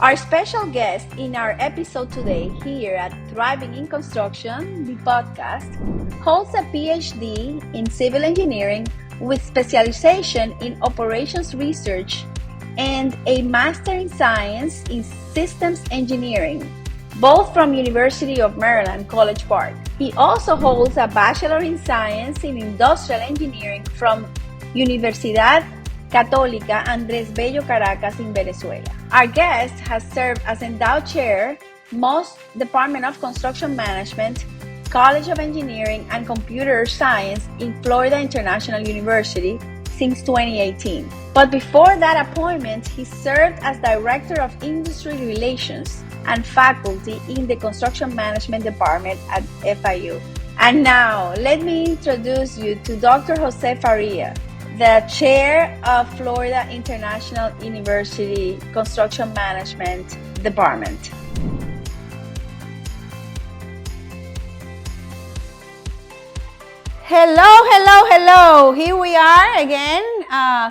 Our special guest in our episode today here at Thriving in Construction, the podcast, holds a PhD in civil engineering with specialization in operations research and a Master in Science in Systems Engineering, both from University of Maryland, College Park. He also holds a Bachelor in Science in Industrial Engineering from Universidad Católica Andrés Bello Caracas in Venezuela. Our guest has served as endowed chair, Moss Department of Construction Management, College of Engineering and Computer Science in Florida International University since 2018. But before that appointment, he served as Director of Industry Relations and faculty in the Construction Management Department at FIU. And now, let me introduce you to Dr. Jose Faria, the chair of Florida International University Construction Management Department. Hello. Here we are again.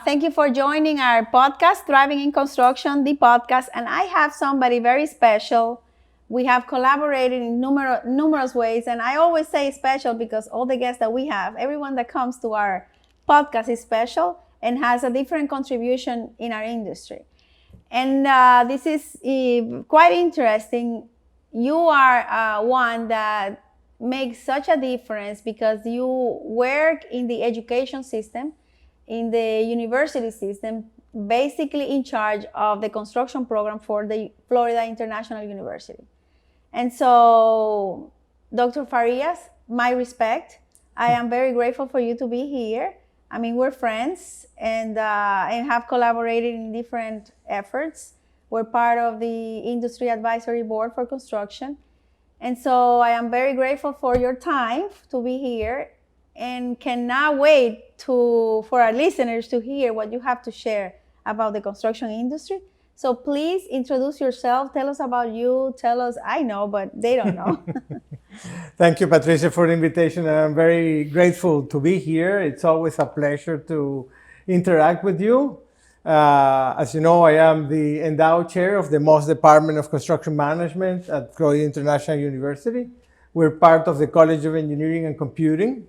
Thank you for joining our podcast, Thriving in Construction, the podcast. And I have somebody very special. We have collaborated in numerous ways. And I always say special because all the guests that we have, everyone that comes to our podcast is special and has a different contribution in our industry. And this is quite interesting. You are one that makes such a difference because you work in the education system, in the university system, basically in charge of the construction program for the Florida International University. And so, Dr. Farias, my respect. I am very grateful for you to be here. I mean, we're friends and have collaborated in different efforts. We're part of the Industry Advisory Board for Construction. And so I am very grateful for your time to be here and cannot wait for our listeners to hear what you have to share about the construction industry. So please introduce yourself. Tell us about you. Tell us, I know, but they don't know. Thank you, Patricia, for the invitation. I'm very grateful to be here. It's always a pleasure to interact with you. As you know, I am the endowed chair of the Moss Department of Construction Management at Florida International University. We're part of the College of Engineering and Computing.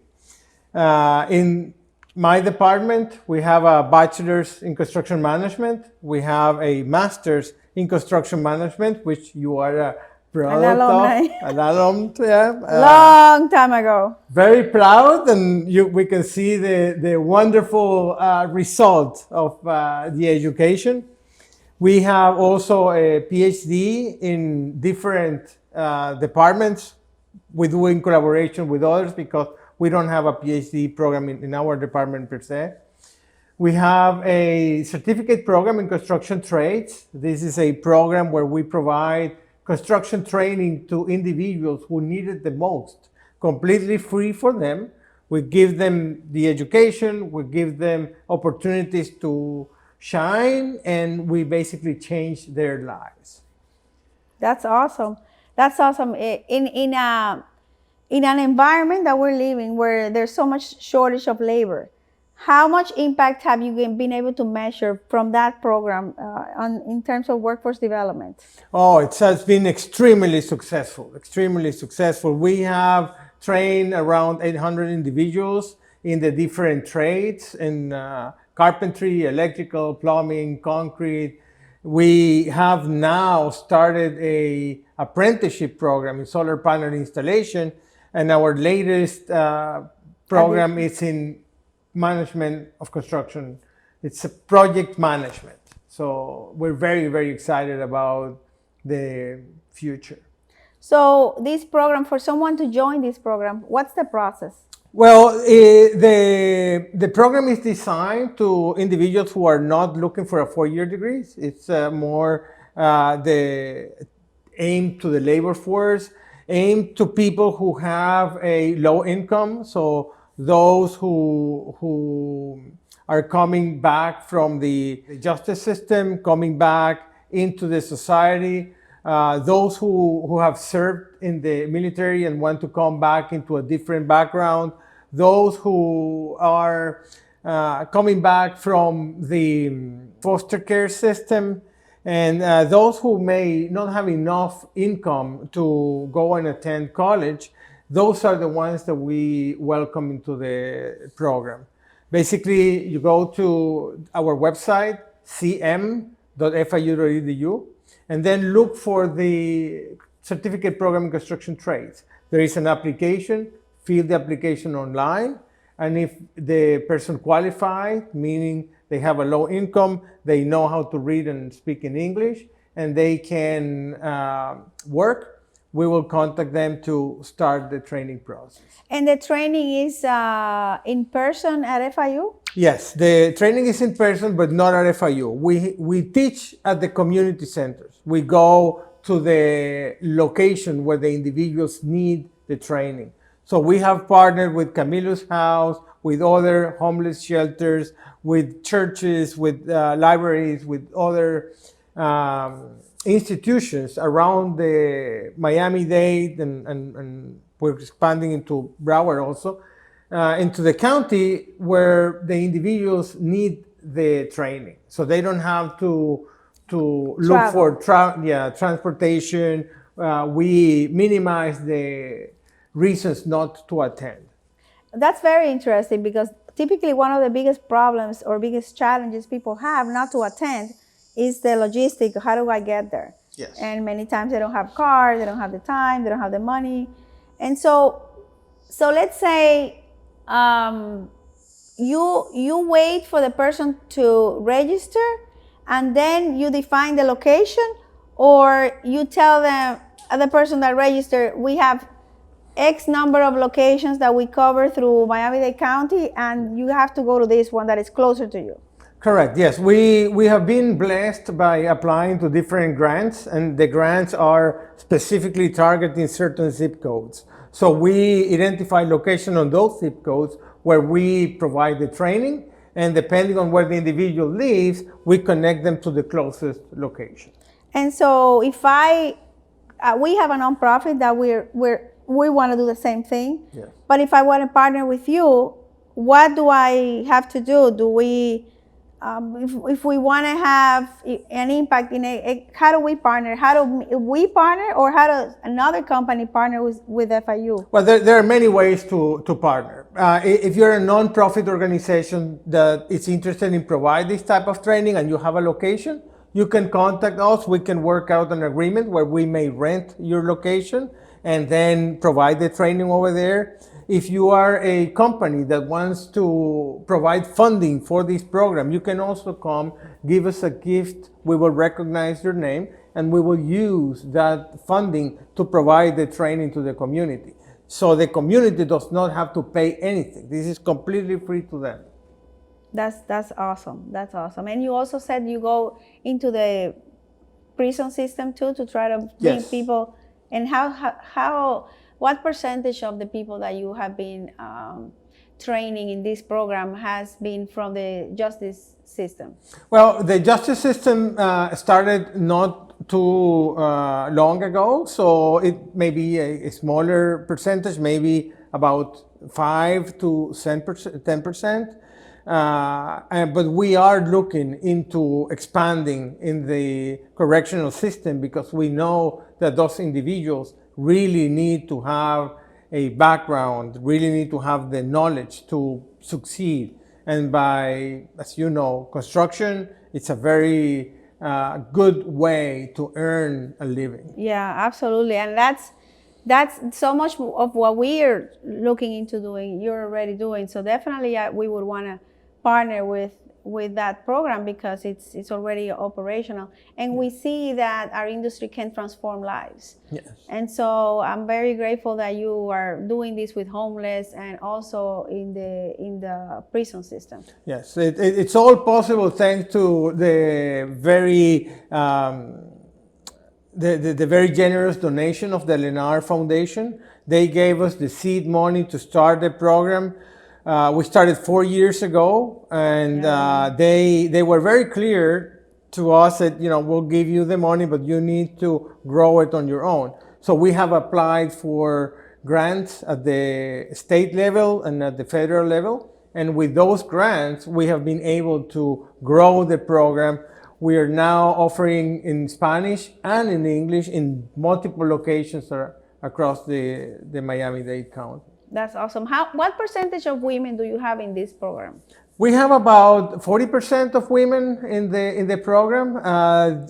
In my department, we have a bachelor's in construction management. We have a master's in construction management, which you are a product of. An alum, yeah. Long time ago. Very proud, and we can see the wonderful result of the education. We have also a PhD in different departments. We do in collaboration with others because we don't have a PhD program in our department per se. We have a certificate program in construction trades. This is a program where we provide construction training to individuals who need it the most, completely free for them. We give them the education, we give them opportunities to shine, and we basically change their lives. That's awesome. That's awesome. In an environment that we're living where there's so much shortage of labor, how much impact have you been able to measure from that program in terms of workforce development? Oh, it has been extremely successful. We have trained around 800 individuals in the different trades in carpentry, electrical, plumbing, concrete. We have now started an apprenticeship program in solar panel installation, and our latest program is in management of construction. It's a project management. So we're very, very excited about the future. So this program, for someone to join this program, what's the process? Well, the program is designed to individuals who are not looking for a 4-year degree. It's more the aim to the labor force, aim to people who have a low income. So those who are coming back from the justice system, coming back into the society, those who have served in the military and want to come back into a different background, those who are coming back from the foster care system, And those who may not have enough income to go and attend college, those are the ones that we welcome into the program. Basically, you go to our website, cm.fiu.edu, and then look for the certificate program in construction trades. There is an application, fill the application online, and if the person qualified, meaning they have a low income, they know how to read and speak in English, and they can work, we will contact them to start the training process. And the training is in person at FIU? Yes, the training is in person, but not at FIU. We teach at the community centers. We go to the location where the individuals need the training. So we have partnered with Camilo's House, with other homeless shelters, with churches, with libraries, with other institutions around the Miami-Dade, and we're expanding into Broward also, into the county where the individuals need the training. So they don't have to look for transportation. We minimize the reasons not to attend. That's very interesting, because typically one of the biggest problems or biggest challenges people have not to attend is the logistic. How do I get there? Yes. And many times they don't have cars, they don't have the time, they don't have the money. And so let's say you wait for the person to register, and then you define the location, or you tell them, the person that registered, we have X number of locations that we cover through Miami-Dade County, and you have to go to this one that is closer to you. Correct, yes. We have been blessed by applying to different grants, and the grants are specifically targeting certain zip codes. So we identify location on those zip codes where we provide the training, and depending on where the individual lives, we connect them to the closest location. And so if we have a nonprofit that we want to do the same thing. Yes. But if I want to partner with you, what do I have to do? Do we, if we want to have an impact in how do we partner? How do we partner, or how does another company partner with FIU? Well, there are many ways to partner. If you're a nonprofit organization that is interested in providing this type of training and you have a location, you can contact us. We can work out an agreement where we may rent your location and then provide the training over there. If you are a company that wants to provide funding for this program, you can also come, give us a gift. We will recognize your name, and we will use that funding to provide the training to the community. So the community does not have to pay anything. This is completely free to them. That's awesome. That's awesome. And you also said you go into the prison system too, to try to bring Yes. people. And what percentage of the people that you have been training in this program has been from the justice system? Well, the justice system started not too long ago, so it may be a smaller percentage, maybe about 5 to 10%. But we are looking into expanding in the correctional system, because we know that those individuals really need to have a background, really need to have the knowledge to succeed. And by, as you know, construction, it's a very good way to earn a living. Yeah, absolutely. And that's so much of what we are looking into doing, you're already doing. So definitely we would want to partner with that program, because it's already operational, and we see that our industry can transform lives. Yes. And so I'm very grateful that you are doing this with homeless and also in the prison system. Yes, it's all possible thanks to the very the very generous donation of the Lenar Foundation. They gave us the seed money to start the program. We started 4 years ago, and they were very clear to us that, we'll give you the money, but you need to grow it on your own. So we have applied for grants at the state level and at the federal level. And with those grants, we have been able to grow the program. We are now offering in Spanish and in English in multiple locations across the Miami-Dade County. That's awesome. What percentage of women do you have in this program? We have about 40% of women in the program.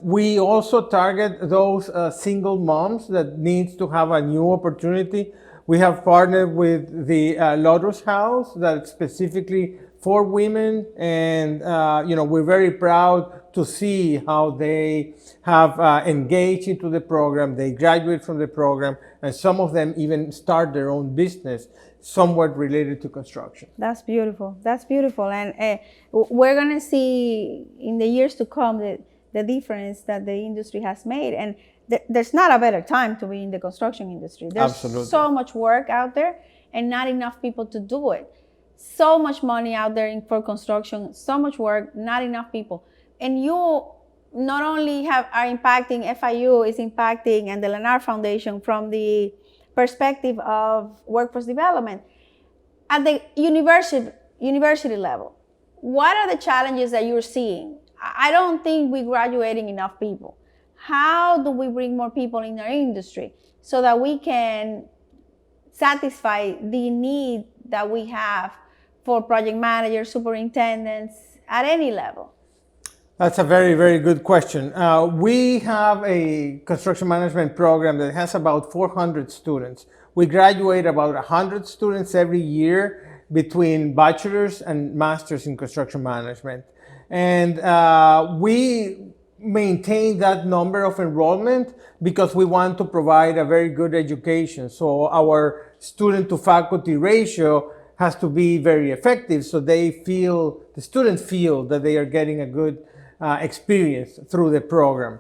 We also target those single moms that needs to have a new opportunity. We have partnered with the Lotus House that's specifically for women, and we're very proud to see how they have engaged into the program. They graduate from the program, and some of them even start their own business somewhat related to construction. That's beautiful. That's beautiful. And we're going to see in the years to come the difference that the industry has made. And there's not a better time to be in the construction industry. There's Absolutely. so much work out there and not enough people to do it. So much money out there for construction, so much work, not enough people. And you not only are impacting, FIU is impacting, and the Lennar Foundation from the perspective of workforce development. At the university level, what are the challenges that you're seeing? I don't think we're graduating enough people. How do we bring more people in our industry so that we can satisfy the need that we have for project managers, superintendents, at any level? That's a very, very good question. We have a construction management program that has about 400 students. We graduate about 100 students every year between bachelor's and master's in construction management. And we maintain that number of enrollment because we want to provide a very good education. So our student to faculty ratio has to be very effective, so the students feel that they are getting a good experience through the program.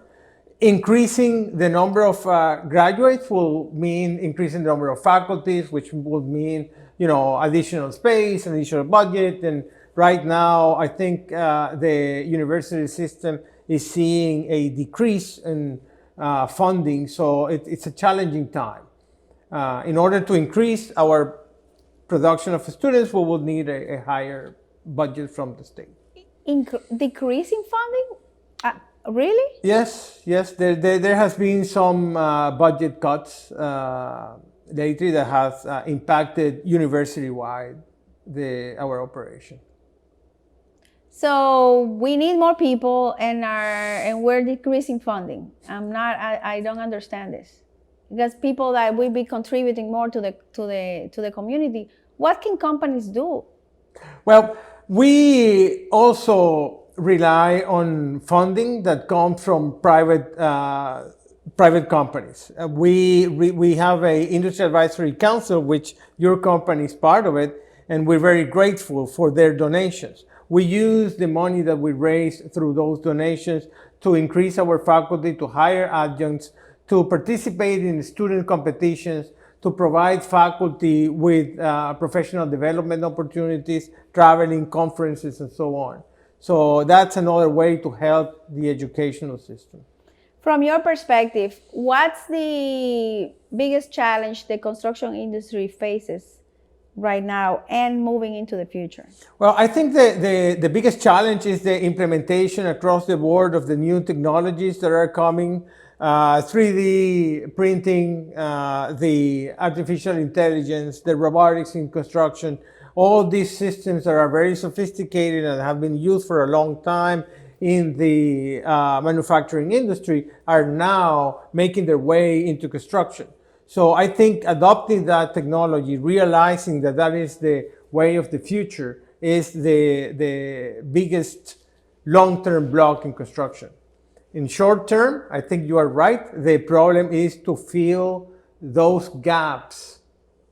Increasing the number of graduates will mean increasing the number of faculties, which will mean additional space, additional budget. And right now, I think the university system is seeing a decrease in funding, so it's a challenging time. In order to increase our production of students, we will need a higher budget from the state. Decreasing funding? Really? Yes. There has been some budget cuts lately that has impacted university-wide our operation. So we need more people, and we're decreasing funding. I don't understand this, because people that will be contributing more to the community. What can companies do? Well, we also rely on funding that comes from private companies. We have a industry advisory council, which your company is part of it, and we're very grateful for their donations. We use the money that we raise through those donations to increase our faculty, to hire adjuncts, to participate in student competitions, to provide faculty with professional development opportunities, traveling, conferences, and so on. So that's another way to help the educational system. From your perspective, what's the biggest challenge the construction industry faces right now and moving into the future? Well, I think the biggest challenge is the implementation across the board of the new technologies that are coming. 3D printing, the artificial intelligence, the robotics in construction, all these systems that are very sophisticated and have been used for a long time in the manufacturing industry are now making their way into construction. So I think adopting that technology, realizing that that is the way of the future, is the biggest long-term block in construction. In short term, I think you are right. The problem is to fill those gaps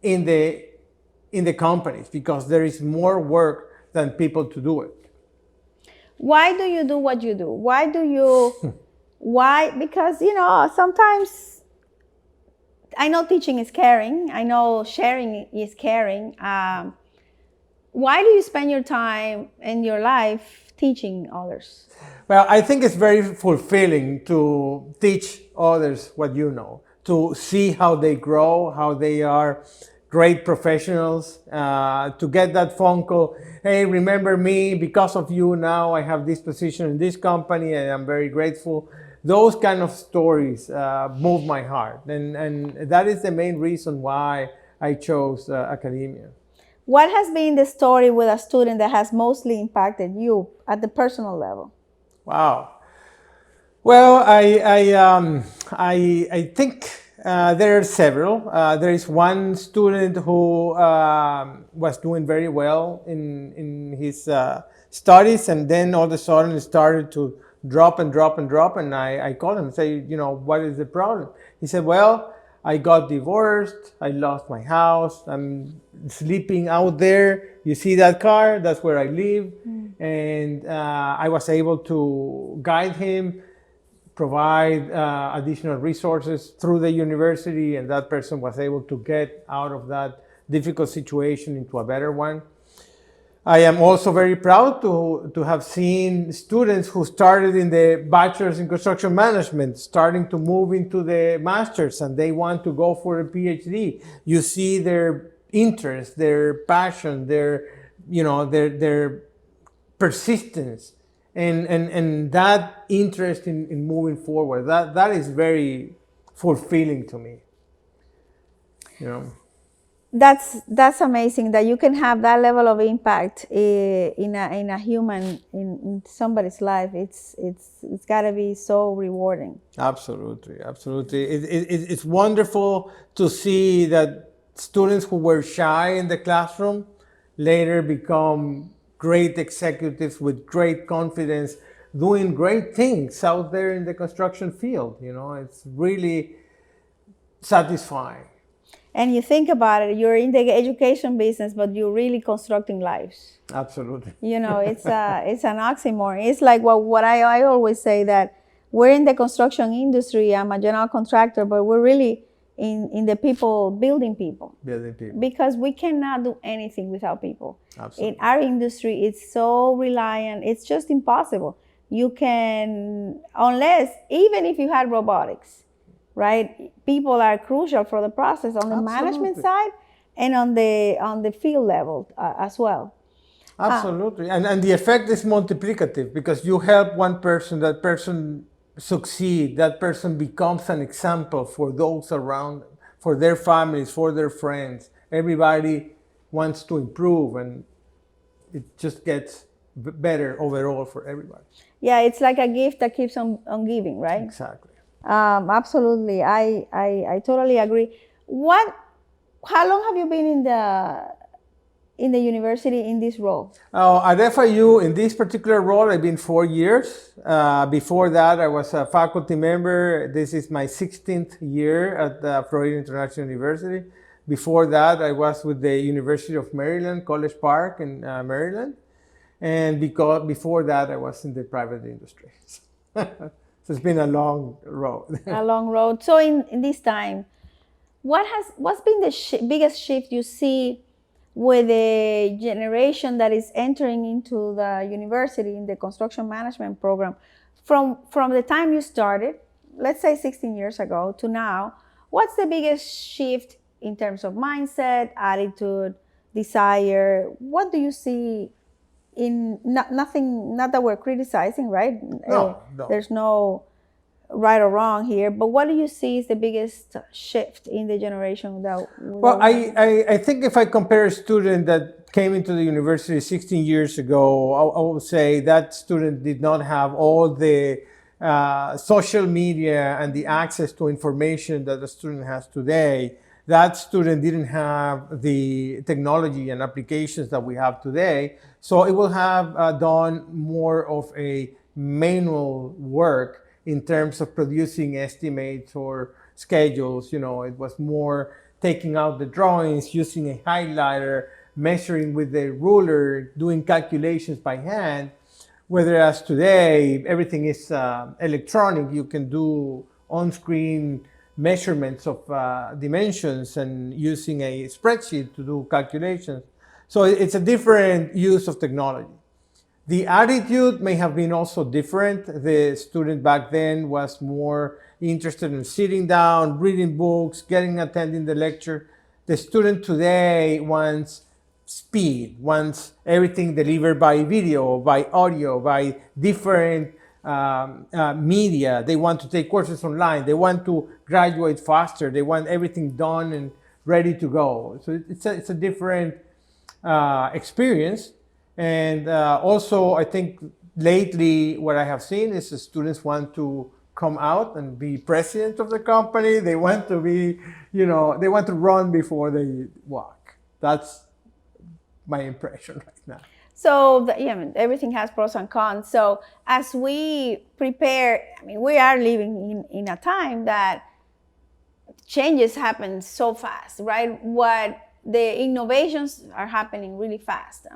in the companies, because there is more work than people to do it. Why do you do what you do? Why? Because, sometimes I know teaching is caring. I know sharing is caring. Why do you spend your time and your life teaching others? Well, I think it's very fulfilling to teach others what you know, to see how they grow, how they are great professionals, to get that phone call, hey, remember me, because of you now I have this position in this company and I'm very grateful. Those kind of stories move my heart, and that is the main reason why I chose academia. What has been the story with a student that has mostly impacted you at the personal level? Wow. Well, I think there are several. There is one student who was doing very well in his studies, and then all of a sudden it started to drop and drop and drop. And I called him and say, what is the problem? He said, well, I got divorced. I lost my house. I'm sleeping out there. You see that car? That's where I live. And I was able to guide him, provide additional resources through the university, and that person was able to get out of that difficult situation into a better one. I am also very proud to have seen students who started in the bachelor's in construction management starting to move into the master's, and they want to go for a PhD. You see their interest, their passion, their persistence, and that interest in moving forward. That is very fulfilling to me. That's amazing that you can have that level of impact in a human, in somebody's life. It's got to be so rewarding. Absolutely. It's wonderful to see that students who were shy in the classroom later become great executives with great confidence, doing great things out there in the construction field. It's really satisfying. And you think about it, you're in the education business, but you're really constructing lives. Absolutely. It's an oxymoron. It's like what I always say, that we're in the construction industry. I'm a general contractor, but we're really in the people, building people. Building people. Because we cannot do anything without people. Absolutely. In our industry, it's so reliant. It's just impossible. You can, unless, even if you had robotics, right? People are crucial for the process on the Absolutely. management side and on the field level as well. Absolutely. And the effect is multiplicative, because you help one person, that person succeed, that person becomes an example for those around, for their families, for their friends. Everybody wants to improve, and it just gets better overall for everybody. Yeah, it's like a gift that keeps on giving, right? Exactly. Absolutely. I totally agree. How long have you been in the university in this role? At FIU, in this particular role, I've been 4 years. Before that, I was a faculty member. This is my 16th year at the Florida International University. Before that, I was with the University of Maryland, College Park in Maryland. And before that, I was in the private industry. So it's been a long road. A long road. So in this time, what's been the biggest shift you see with the generation that is entering into the university in the construction management program from the time you started, let's say 16 years ago, to now? What's the biggest shift in terms of mindset, attitude, desire? What do you see in nothing, not that we're criticizing, right? No. There's no right or wrong here, but what do you see is the biggest shift in the generation that? Well, I think if I compare a student that came into the university 16 years ago, I would say that student did not have all the social media and the access to information that the student has today. That student didn't have the technology and applications that we have today. So it will have done more of a manual work in terms of producing estimates or schedules. It was more taking out the drawings, using a highlighter, measuring with a ruler, doing calculations by hand. Whereas today, everything is electronic. You can do on-screen measurements of dimensions and using a spreadsheet to do calculations. So it's a different use of technology. The attitude may have been also different. The student back then was more interested in sitting down, reading books, attending the lecture. The student today wants speed, wants everything delivered by video, by audio, by different media. They want to take courses online. They want to graduate faster. They want everything done and ready to go. So it's a different experience. And also, I think lately what I have seen is the students want to come out and be president of the company. They want to be, they want to run before they walk. That's my impression right now. So everything has pros and cons. So as we prepare, we are living in a time that changes happen so fast, right? What the innovations are happening really fast.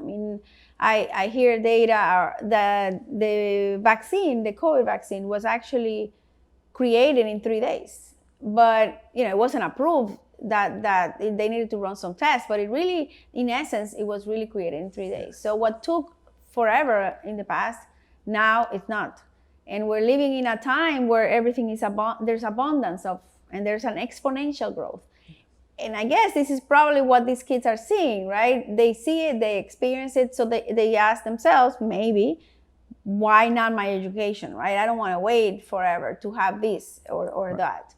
I hear data that the vaccine, the COVID vaccine, was actually created in 3 days, but it wasn't approved. That they needed to run some tests, but it really, in essence, it was really created in 3 days. So what took forever in the past, now it's not. And we're living in a time where everything is there's abundance of, and there's an exponential growth. And I guess this is probably what these kids are seeing, right? They see it, they experience it, so they ask themselves, maybe, why not my education, right? I don't want to wait forever to have this or right. that.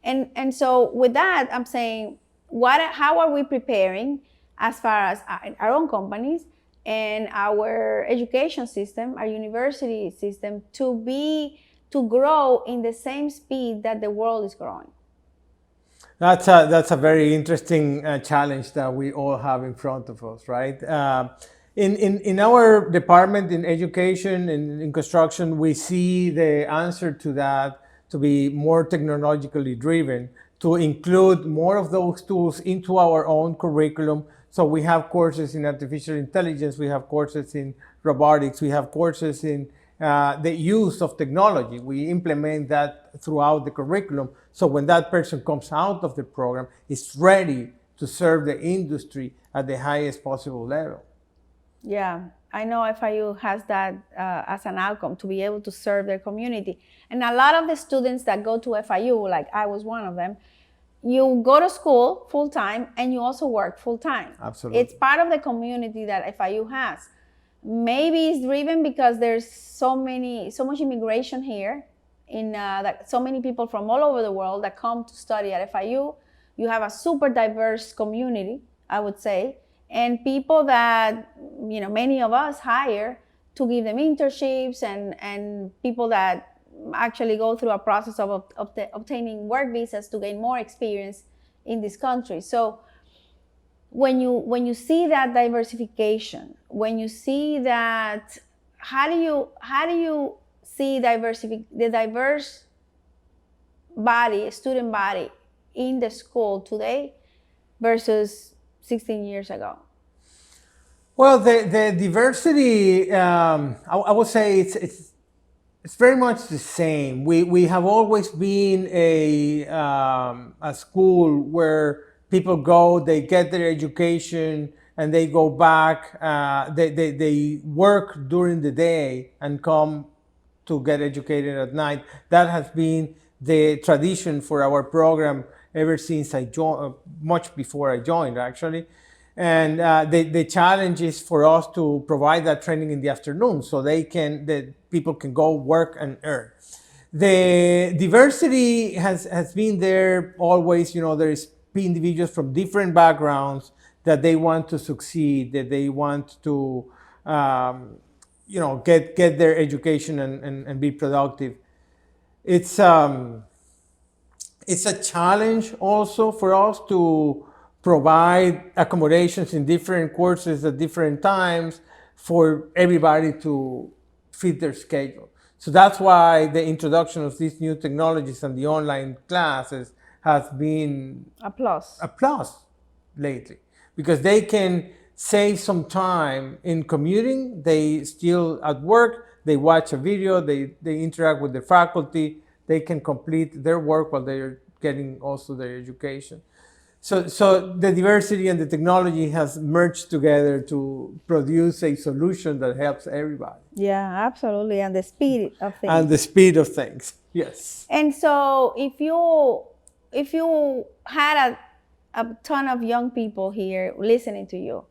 And so with that, I'm saying, how are we preparing as far as our own companies and our education system, our university system, to grow in the same speed that the world is growing? That's a very interesting challenge that we all have in front of us, right? In our department in education and in construction, we see the answer to that to be more technologically driven, to include more of those tools into our own curriculum. So we have courses in artificial intelligence, we have courses in robotics, we have courses in the use of technology. We implement that throughout the curriculum. So when that person comes out of the program, it's ready to serve the industry at the highest possible level. Yeah, I know FIU has that as an outcome, to be able to serve their community. And a lot of the students that go to FIU, like I was one of them, you go to school full time and you also work full time. Absolutely. It's part of the community that FIU has. Maybe it's driven because there's so much immigration here, that so many people from all over the world that come to study at FIU. You have a super diverse community, I would say, and people that many of us hire to give them internships, and people that actually go through a process of obtaining work visas to gain more experience in this country. So when you see that diversification, when you see that, how do you see the diverse student body in the school today versus 16 years ago? Well, the diversity, I would say it's very much the same. We have always been a school where people go, they get their education, and they go back. They work during the day and come to get educated at night. That has been the tradition for our program ever since I joined, much before I joined, actually. And the challenge is for us to provide that training in the afternoon so that people can go work and earn. The diversity has been there always. There's individuals from different backgrounds that they want to succeed, that they want to get their education and be productive. It's a challenge also for us to provide accommodations in different courses at different times for everybody to fit their schedule. So that's why the introduction of these new technologies and the online classes has been a plus lately, because they can save some time in commuting. They still at work, they watch a video, they interact with the faculty, they can complete their work while they're getting also their education. So the diversity and the technology has merged together to produce a solution that helps everybody. Yeah, absolutely. And the speed of things. Yes. And so if you had a ton of young people here listening to you.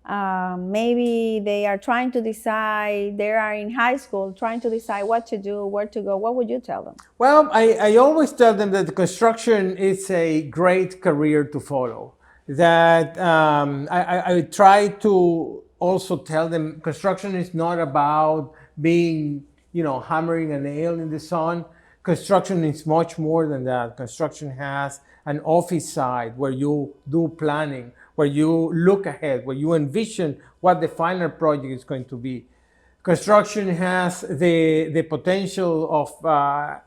Maybe they are trying to decide, they are in high school trying to decide what to do, where to go. What would you tell them? Well, I always tell them that the construction is a great career to follow. That I try to also tell them construction is not about being, hammering a nail in the sun. Construction is much more than that. Construction has an office side where you do planning, where you look ahead, where you envision what the final project is going to be. Construction has the potential of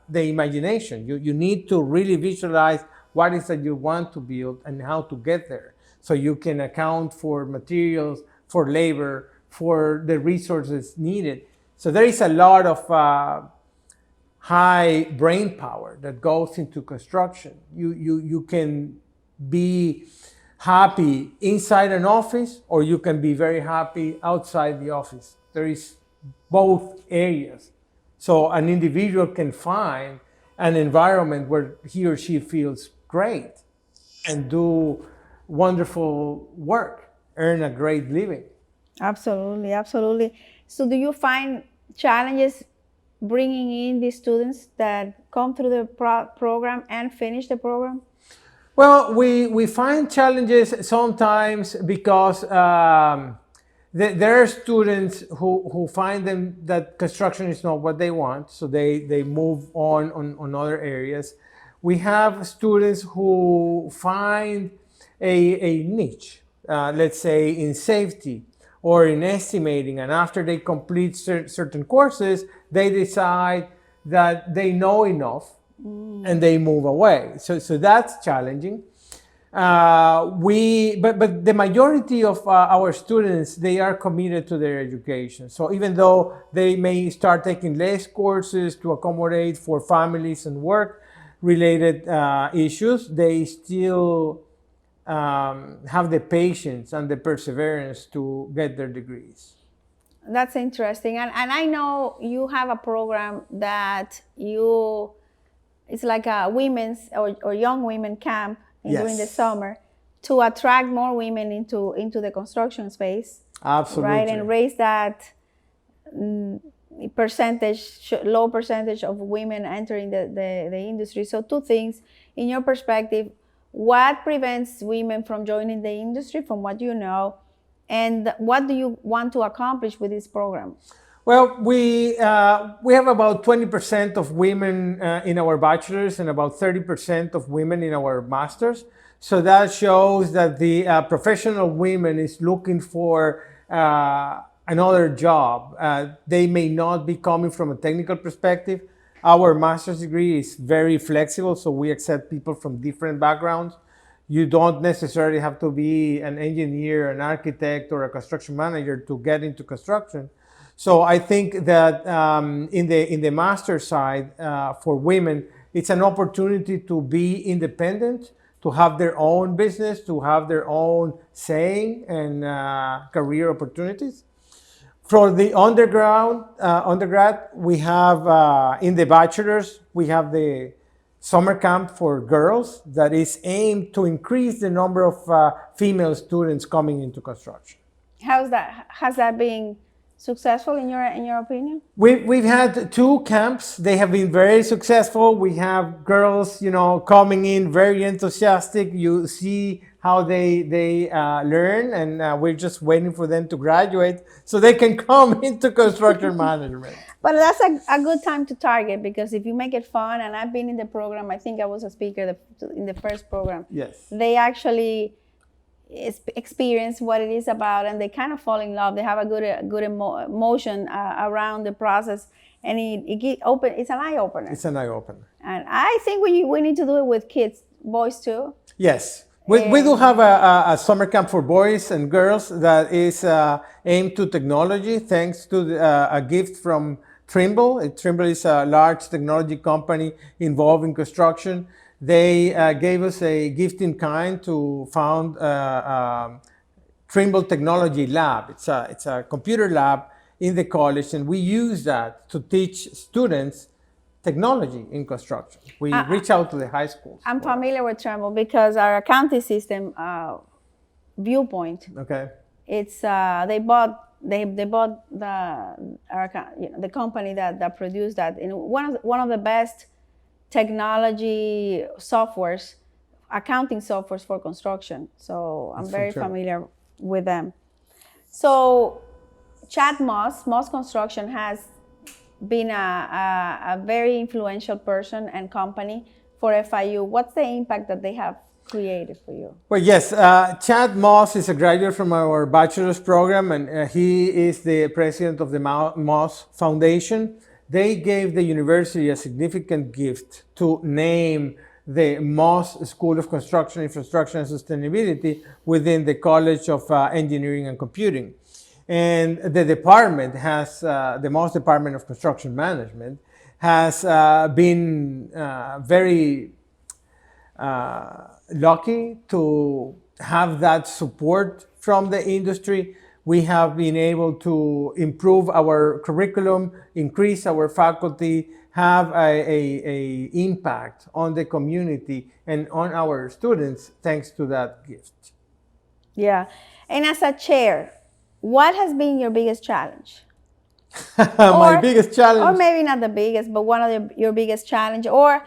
the imagination. You need to really visualize what is that you want to build and how to get there. So you can account for materials, for labor, for the resources needed. So there is a lot of high brain power that goes into construction. You can be happy inside an office, or you can be very happy outside the office. There is both areas. So an individual can find an environment where he or she feels great and do wonderful work, earn a great living. Absolutely, absolutely. So do you find challenges bringing in the students that come through the program and finish the program? Well, we find challenges sometimes because there are students who find them that construction is not what they want, so they move on other areas. We have students who find a niche, let's say in safety or in estimating, and after they complete certain courses, they decide that they know enough and they move away. So that's challenging. But the majority of our students, they are committed to their education. So even though they may start taking less courses to accommodate for families and work related issues, they still have the patience and the perseverance to get their degrees. That's interesting. And I know you have a program that it's like a women's or young women camp during the summer to attract more women into the construction space. Absolutely. Right, and raise that low percentage of women entering the industry. So two things, in your perspective, what prevents women from joining the industry from what you know, and what do you want to accomplish with this program? Well, we have about 20% of women in our bachelor's and about 30% of women in our master's. So that shows that the professional women is looking for another job. They may not be coming from a technical perspective. Our master's degree is very flexible, so we accept people from different backgrounds. You don't necessarily have to be an engineer, an architect, or a construction manager to get into construction. So I think that in the master side for women, it's an opportunity to be independent, to have their own business, to have their own saying and career opportunities. For the undergrad, we have in the bachelor's, we have the summer camp for girls that is aimed to increase the number of female students coming into construction. Has that been successful in your opinion? We've had 2 camps. They have been very successful. We have girls, coming in very enthusiastic. You see how they learn, and we're just waiting for them to graduate so they can come into construction management. But that's a good time to target, because if you make it fun, and I've been in the program, I think I was a speaker in the first program. Yes. They actually experience what it is about, and they kind of fall in love. They have a good emotion around the process, and it's an eye opener. It's an eye opener. And I think we need to do it with kids, boys too. Yes. We do have a summer camp for boys and girls that is aimed to technology, thanks to a gift from Trimble. Trimble is a large technology company involved in construction. They gave us a gift in kind to found Trimble Technology Lab. It's a computer lab in the college, and we use that to teach students technology in construction. We reach out to the high schools. I'm familiar with Tremble because our accounting system, Viewpoint, Okay. it's they bought the company that produced that, in one of the best technology softwares, accounting softwares for construction. So I'm very familiar with them. So Chad Moss Construction has been a very influential person and company for FIU. What's the impact that they have created for you? Well, yes, Chad Moss is a graduate from our bachelor's program, and he is the president of the Moss Foundation. They gave the university a significant gift to name the Moss School of Construction, Infrastructure, and Sustainability within the College of Engineering and Computing. And the department has, the Moss Department of Construction Management, has been very lucky to have that support from the industry. We have been able to improve our curriculum, increase our faculty, have a impact on the community and on our students thanks to that gift. Yeah. And as a chair, what has been your biggest challenge? My biggest challenge, or maybe not the biggest, but one of your biggest challenge, or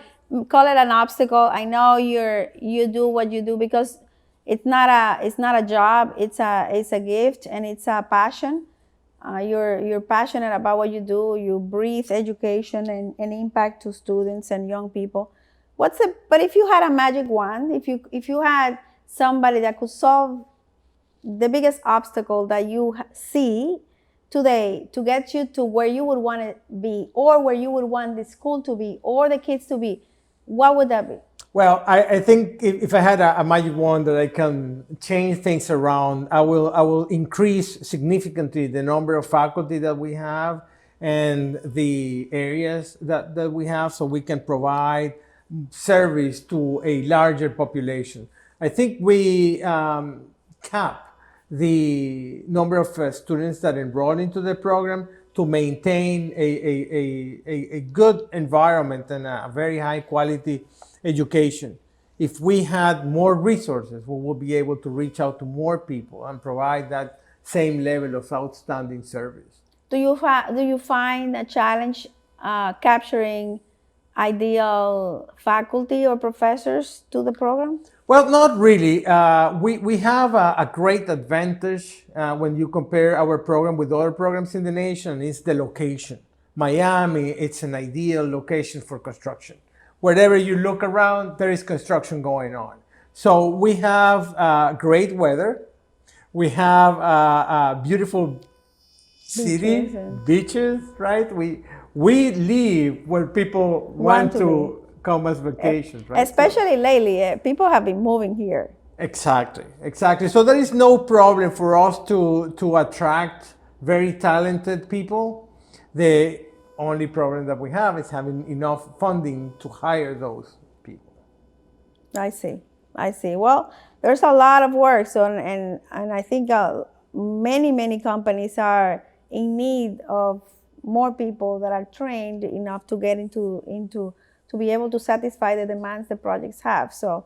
call it an obstacle. I know you do what you do because it's not a job. It's a gift and it's a passion. You're passionate about what you do. You breathe education and impact to students and young people. But if you had a magic wand, if you had somebody that could solve the biggest obstacle that you see today to get you to where you would want to be, or where you would want the school to be, or the kids to be, what would that be? well, I think if I had a magic wand that I can change things around, I will increase significantly the number of faculty that we have and the areas that we have, so we can provide service to a larger population. I think we cap the number of students that enroll into the program to maintain a good environment and a very high quality education. If we had more resources, we will be able to reach out to more people and provide that same level of outstanding service. Do you find a challenge capturing ideal faculty or professors to the program? Well, not really. We have a great advantage when you compare our program with other programs in the nation. It's the location. Miami, it's an ideal location for construction. Wherever you look around, there is construction going on. So we have great weather. We have a beautiful city, beaches, right? We live where people want to come as vacations, right? Especially lately, people have been moving here. Exactly. So there is no problem for us to attract very talented people. The only problem that we have is having enough funding to hire those people. I see. Well, there's a lot of work. So and I think many companies are in need of more people that are trained enough to get into to be able to satisfy the demands the projects have. So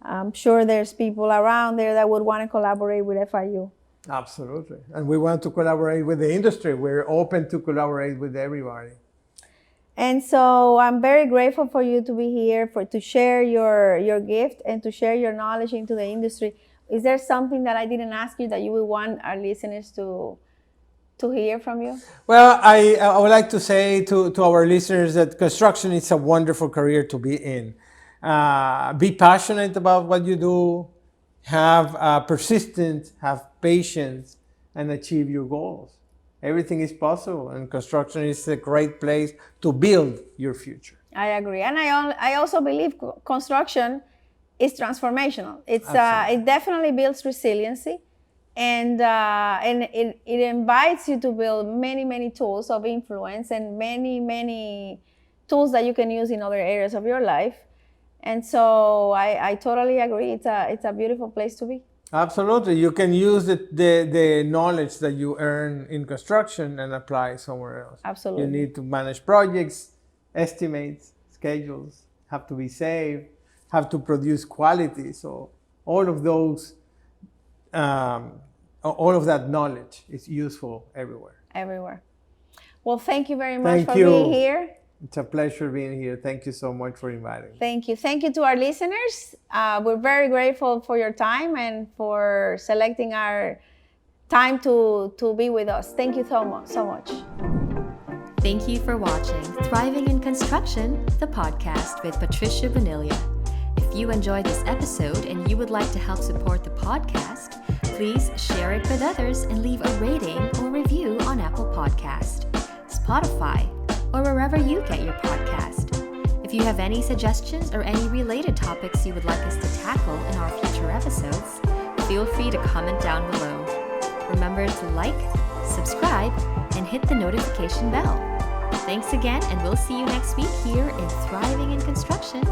I'm sure there's people around there that would want to collaborate with FIU. Absolutely. And we want to collaborate with the industry. We're open to collaborate with everybody. And so I'm very grateful for you to be here, to share your gift and to share your knowledge into the industry. Is there something that I didn't ask you that you would want our listeners to hear from you? Well, I would like to say to our listeners that construction is a wonderful career to be in. Be passionate about what you do, have persistence, have patience, and achieve your goals. Everything is possible, and construction is a great place to build your future. I agree, and I also believe construction is transformational. It definitely builds resiliency. And it invites you to build many tools of influence and many tools that you can use in other areas of your life. And so I totally agree. It's a beautiful place to be. Absolutely. You can use the knowledge that you earn in construction and apply somewhere else. Absolutely. You need to manage projects estimates, schedules, have to be saved, have to produce quality. So all of those, all of that knowledge is useful everywhere. Everywhere. Well, thank you very much Thank for you. being here. It's a pleasure being here. Thank you so much for inviting me. Thank you. Thank you to our listeners. We're very grateful for your time and for selecting our time to be with us. Thank you so much. Thank you for watching Thriving in Construction, the podcast with Patricia Bonilla. If you enjoyed this episode and you would like to help support the podcast, please share it with others and leave a rating or review on Apple Podcast, Spotify, or wherever you get your podcast. If you have any suggestions or any related topics you would like us to tackle in our future episodes, feel free to comment down below. Remember to like, subscribe, and hit the notification bell. Thanks again, and we'll see you next week here in Thriving in Construction.